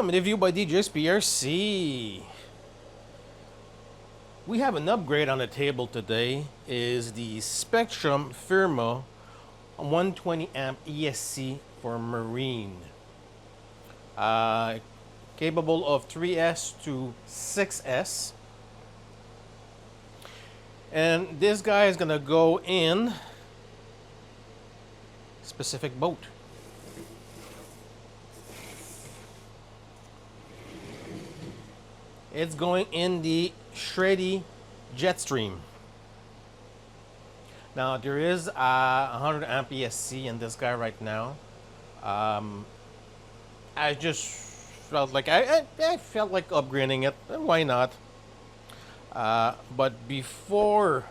Welcome to the review by Djsprc. We have an upgrade on the table today. Is the Spektrum Firma 120 amp ESC for marine. Capable of 3S to 6S. And this guy is gonna go in specific boat. It's going in the shreddy Jetstream. Now there is a 100 amp ESC in this guy right now. I just felt like I felt like upgrading it. Why not? But before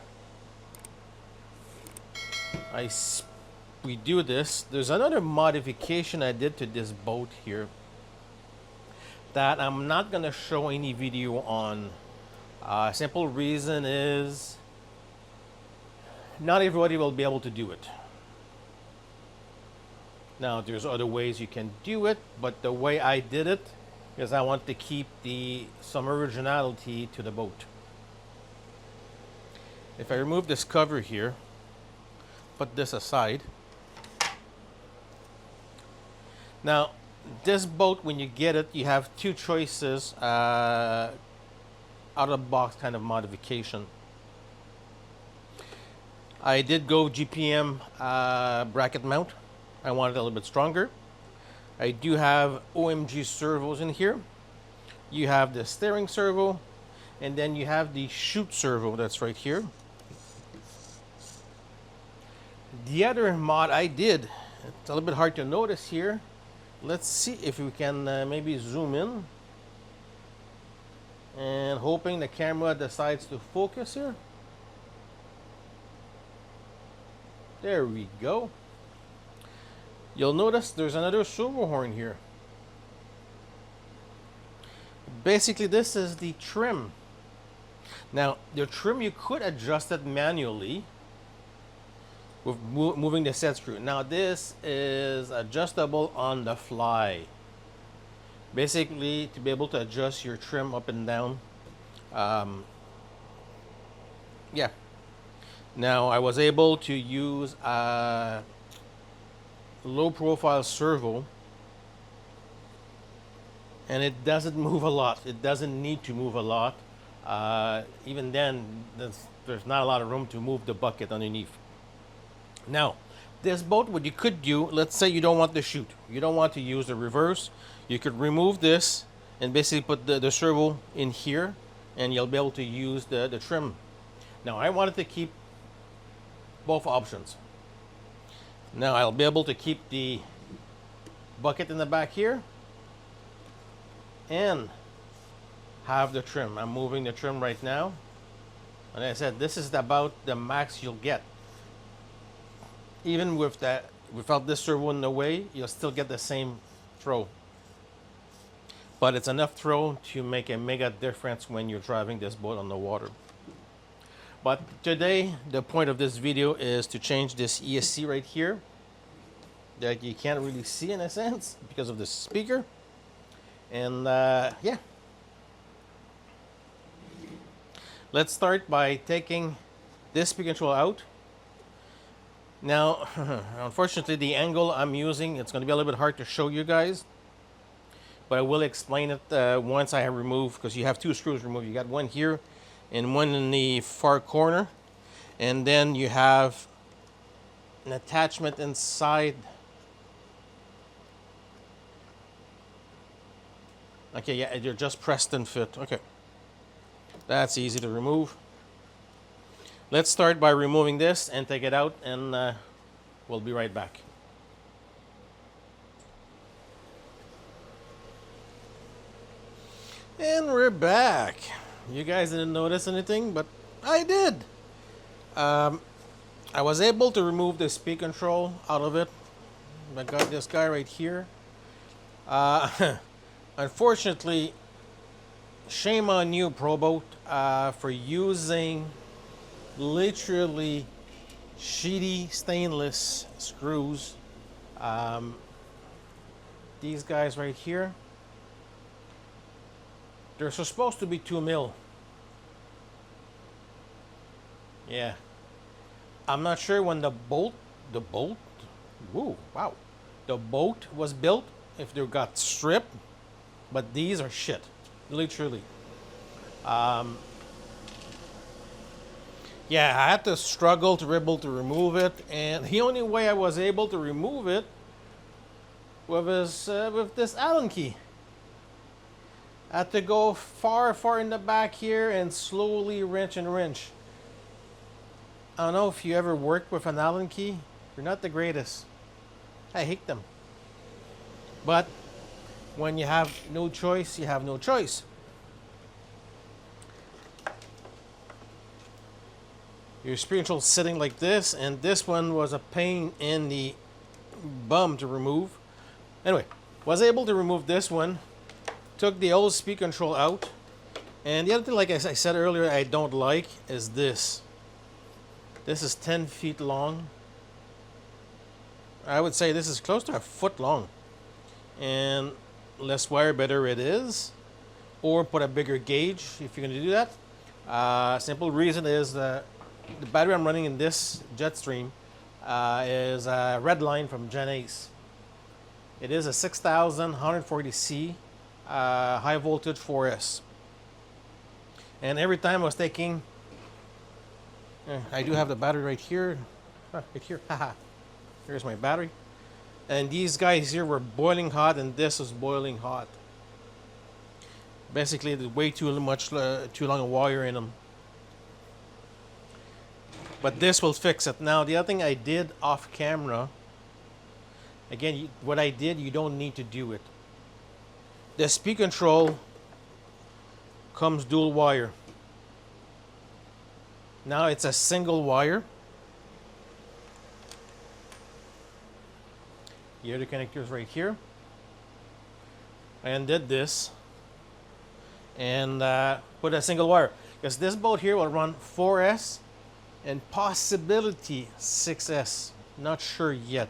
we do this, there's another modification I did to this boat here that I'm not gonna show any video on. Simple reason is not everybody will be able to do it. Now there's other ways you can do it, but the way I did it is I want to keep some originality to the boat. If I remove this cover here, put this aside. Now this boat, when you get it, you have two choices, out of box kind of modification. I did go GPM bracket mount. I want it a little bit stronger. I do have OMG servos in here. You have the steering servo, and then you have the chute servo that's right here. The other mod I did, it's a little bit hard to notice here. Let's see if we can maybe zoom in, and hoping the camera decides to focus here. There we go. You'll notice there's another servo horn here. Basically this is the trim. Now the trim, you could adjust it manually with moving the set screw. Now this is adjustable on the fly. Basically to be able to adjust your trim up and down. Yeah. Now I was able to use a low profile servo, and it doesn't move a lot. It doesn't need to move a lot. Even then, there's not a lot of room to move the bucket underneath. Now, this boat, what you could do, let's say you don't want the chute. You don't want to use the reverse. You could remove this and basically put the servo in here, and you'll be able to use the trim. Now, I wanted to keep both options. Now, I'll be able to keep the bucket in the back here and have the trim. I'm moving the trim right now. And I said, this is about the max you'll get. Even with that, without this servo in the way, you'll still get the same throw. But it's enough throw to make a mega difference when you're driving this boat on the water. But today, the point of this video is to change this ESC right here that you can't really see in a sense because of the speaker. And yeah. Let's start by taking this speaker control out. Now, unfortunately, the angle I'm using, it's going to be a little bit hard to show you guys, but I will explain it once I have removed, because you have two screws removed. You got one here and one in the far corner, and then you have an attachment inside. Okay, yeah, you're just pressed and fit. Okay, that's easy to remove. Let's start by removing this and take it out, and we'll be right back. And we're back. You guys didn't notice anything, but I did. I was able to remove the speed control out of it. I got this guy right here. Unfortunately, shame on you, ProBoat, for using literally sheety stainless screws. These guys right here, They're supposed to be 2 mil. Yeah. I'm not sure when the bolt, whoa, wow. The bolt was built, if they got stripped, but these are shit, literally. Yeah, I had to struggle to be able to remove it, and the only way I was able to remove it was with this Allen key. I had to go far in the back here and slowly wrench and wrench. I don't know if you ever worked with an Allen key. They're not the greatest. I hate them. But when you have no choice, you have no choice. Your spiritual sitting like this, and this one was a pain in the bum to remove. Anyway, was able to remove this one. Took the old speed control out. And the other thing, like I said earlier, I don't like is this. This is 10 feet long. I would say this is close to a foot long. And less wire, better it is. Or put a bigger gauge if you're going to do that. Simple reason is the battery I'm running in this Jetstream is a red line from Genace. It is a 6140C high voltage 4S. And every time I was taking, I do have the battery right here. Right here, haha. Here's my battery. And these guys here were boiling hot, and this was boiling hot. Basically, there's way too long a wire in them. But this will fix it. Now, the other thing I did off camera, again, what I did, you don't need to do it. The speed control comes dual wire. Now it's a single wire. Here the connectors right here. I undid this and put a single wire, because this boat here will run 4S and possibility 6S. Not sure yet.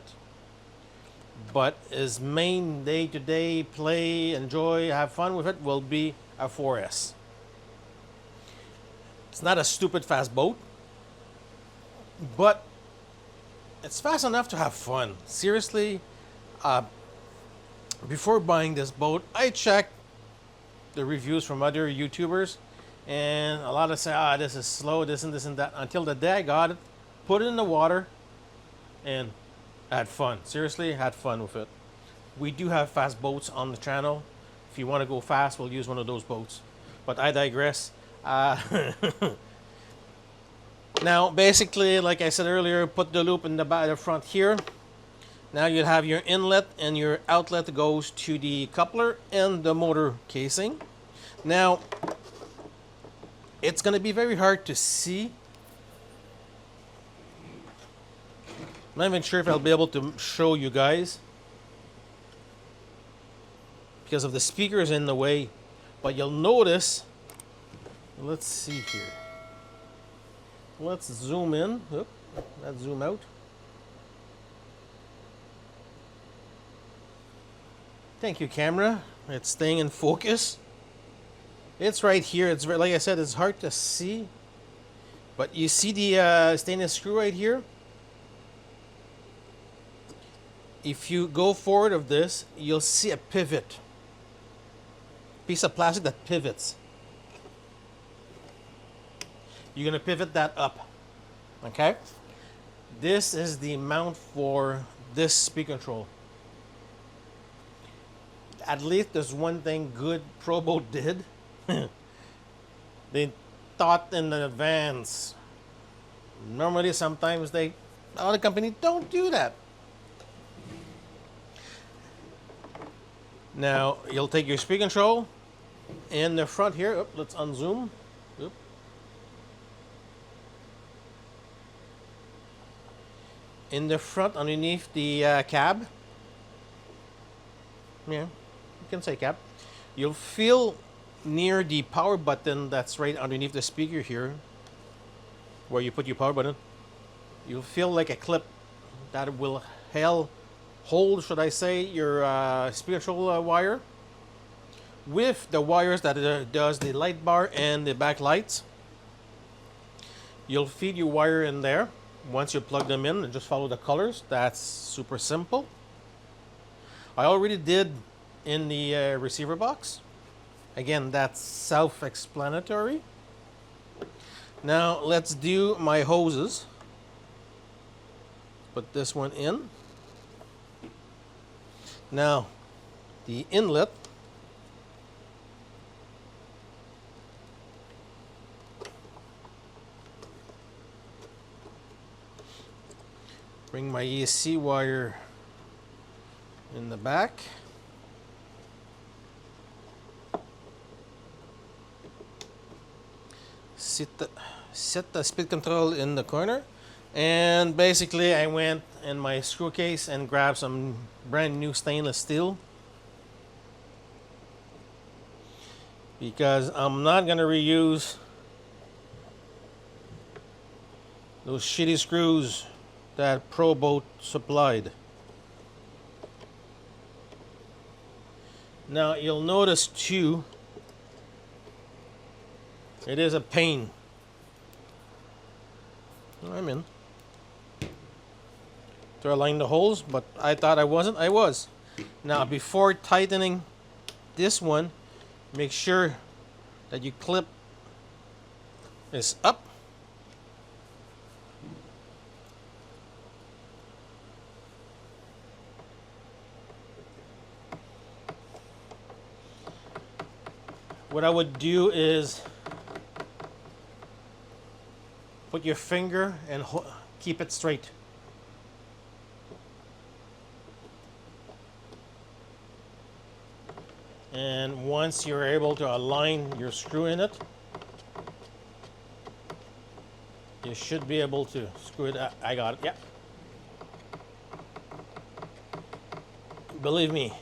But his main day-to-day play, enjoy, have fun with it will be a 4S. It's not a stupid fast boat, but it's fast enough to have fun. Seriously, before buying this boat, I checked the reviews from other YouTubers, and a lot of say, this is slow, this and that, until the day I got it, put it in the water, and had fun. Seriously, had fun with it. We do have fast boats on the channel. If you want to go fast, we'll use one of those boats. But I digress. Now, basically, like I said earlier, put the loop in the front here. Now you have your inlet, and your outlet goes to the coupler and the motor casing. Now, it's going to be very hard to see. I'm not even sure if I'll be able to show you guys because of the speakers in the way. But you'll notice, let's see here. Let's zoom in. Oop, let's zoom out. Thank you, camera. It's staying in focus. It's right here. It's like I said, it's hard to see. But you see the stainless screw right here? If you go forward of this, you'll see a pivot. Piece of plastic that pivots. You're going to pivot that up. Okay? This is the mount for this speed control. At least there's one thing good Probo did. They thought in advance. Normally, sometimes other companies don't do that. Now, you'll take your speed control in the front here. Oop, let's unzoom. Oop. In the front, underneath the cab. Yeah, you can say cab. You'll feel near the power button that's right underneath the speaker here, where you put your power button. You'll feel like a clip that will hold, should I say, your speed control wire. with the wires that does the light bar and the back lights. You'll feed your wire in there. Once you plug them in, and just follow the colors. That's super simple. I already did in the receiver box. Again, that's self-explanatory. Now let's do my hoses. Put this one in. Now the inlet, bring my ESC wire in the back. Set the speed control in the corner. And basically I went in my screw case and grabbed some brand new stainless steel, because I'm not going to reuse those shitty screws that Pro Boat supplied. Now you'll notice too, it is a pain. I'm in to align the holes, but I thought I wasn't. I was. Now before tightening this one, make sure that you clip this up. What I would do is put your finger and keep it straight. And once you're able to align your screw in it, you should be able to screw it up. I got it, yeah. Believe me,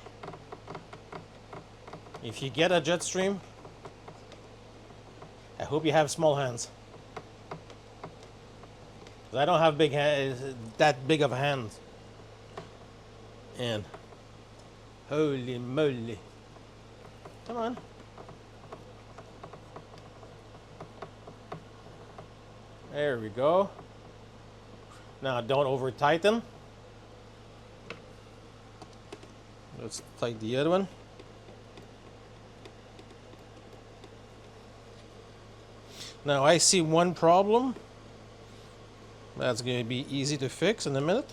if you get a Jetstream, I hope you have small hands. I don't have big that big of hands. And holy moly. Come on. There we go. Now don't over tighten. Let's tighten the other one. Now I see one problem. That's going to be easy to fix in a minute.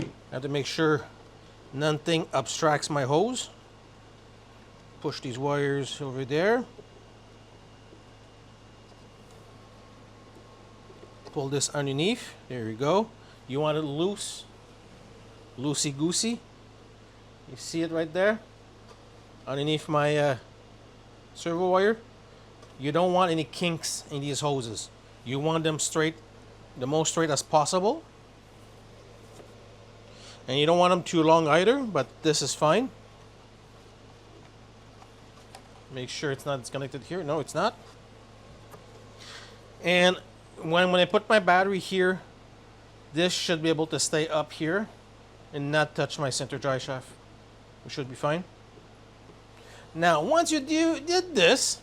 I have to make sure nothing obstructs my hose. Push these wires over there. Pull this underneath. There we go. You want it loose, loosey-goosey. You see it right there? Underneath my servo wire. You don't want any kinks in these hoses. You want them straight, the most straight as possible. And you don't want them too long either, but this is fine. Make sure it's not disconnected here. No, it's not. And when I put my battery here, this should be able to stay up here and not touch my center dry shaft. It should be fine. Now, once you did this,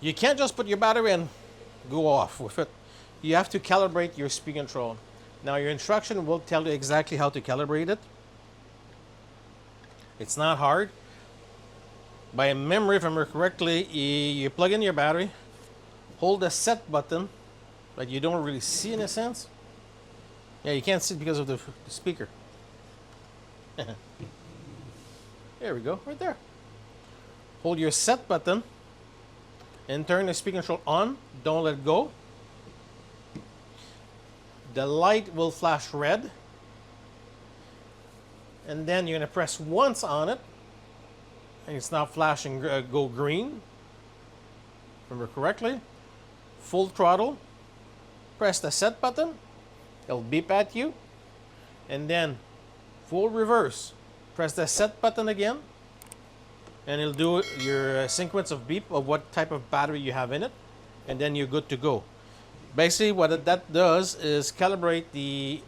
you can't just put your battery and go off with it. You have to calibrate your speed control. Now your instruction will tell you exactly how to calibrate it. It's not hard. By memory, if I remember correctly, you plug in your battery, hold the set button, but you don't really see in a sense. Yeah, you can't see it because of the speaker. There we go, right there. Hold your set button and turn the speed control on. Don't let go. The light will flash red. And then you're going to press once on it. And it's now flashing go green. Remember correctly. Full throttle. Press the set button. It'll beep at you. And then full reverse. Press the set button again. And it'll do your sequence of beep of what type of battery you have in it. And then you're good to go. Basically what that does is calibrate the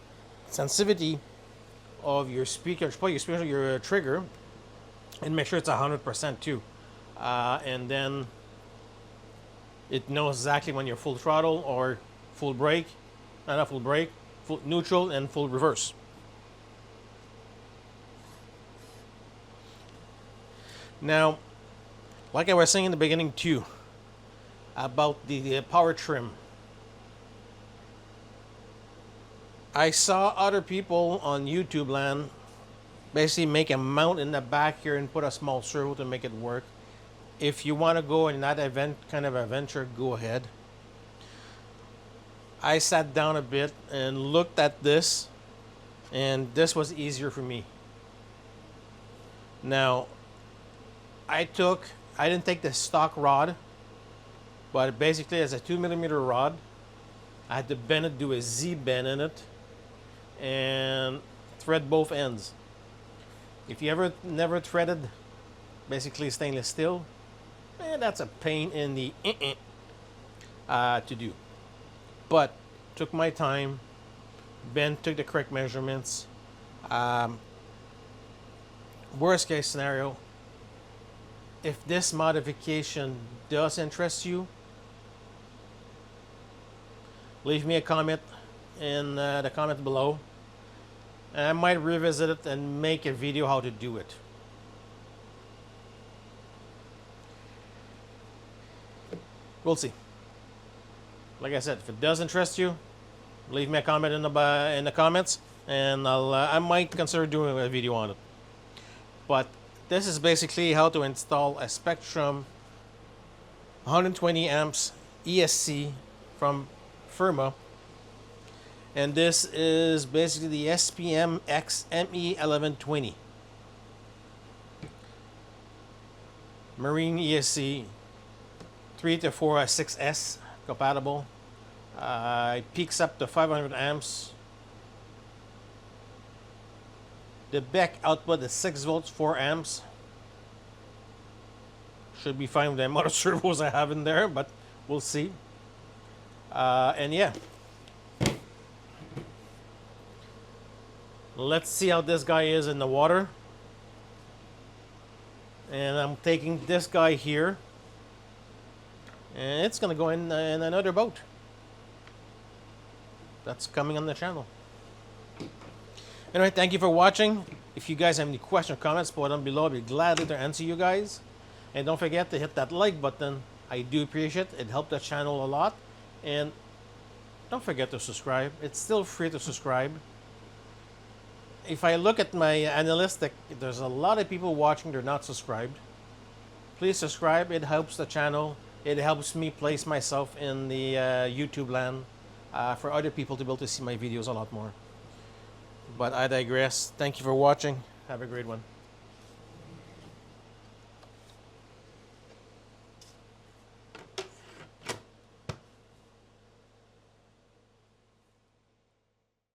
sensitivity of your speaker, your trigger, and make sure it's 100% too. And then it knows exactly when you're full throttle or full brake, not full brake, full neutral and full reverse. Now, like I was saying in the beginning too, about the power trim. I saw other people on YouTube land basically make a mount in the back here and put a small servo to make it work. If you want to go in that kind of adventure, go ahead. I sat down a bit and looked at this, and this was easier for me. Now, I didn't take the stock rod, but basically as a 2mm rod, I had to bend it, do a Z bend in it, and thread both ends. If you ever never threaded basically stainless steel, that's a pain in the to do. But took my time, took the correct measurements. Worst case scenario, if this modification does interest you, leave me a comment in the comment below, and I might revisit it and make a video how to do it. We'll see. Like I said, if it does interest you, leave me a comment in the comments, and I might consider doing a video on it. But this is basically how to install a Spektrum 120 amps ESC from Firma, and this is basically the SPM X ME1120 Marine ESC 3 to 4 6S compatible. It peaks up to 500 amps. The back output is 6 volts, 4 amps. Should be fine with the amount of servos I have in there, but we'll see. And yeah, let's see how this guy is in the water. And I'm taking this guy here, and it's gonna go in another boat that's coming on the channel. Anyway, thank you for watching. If you guys have any questions or comments, put them below. I'll be glad to answer you guys. And don't forget to hit that like button. I do appreciate it. It helped the channel a lot. And don't forget to subscribe. It's still free to subscribe. If I look at my analytics, there's a lot of people watching, they're not subscribed. Please subscribe. It helps the channel. It helps me place myself in the YouTube land for other people to be able to see my videos a lot more. But I digress. Thank you for watching. Have a great one.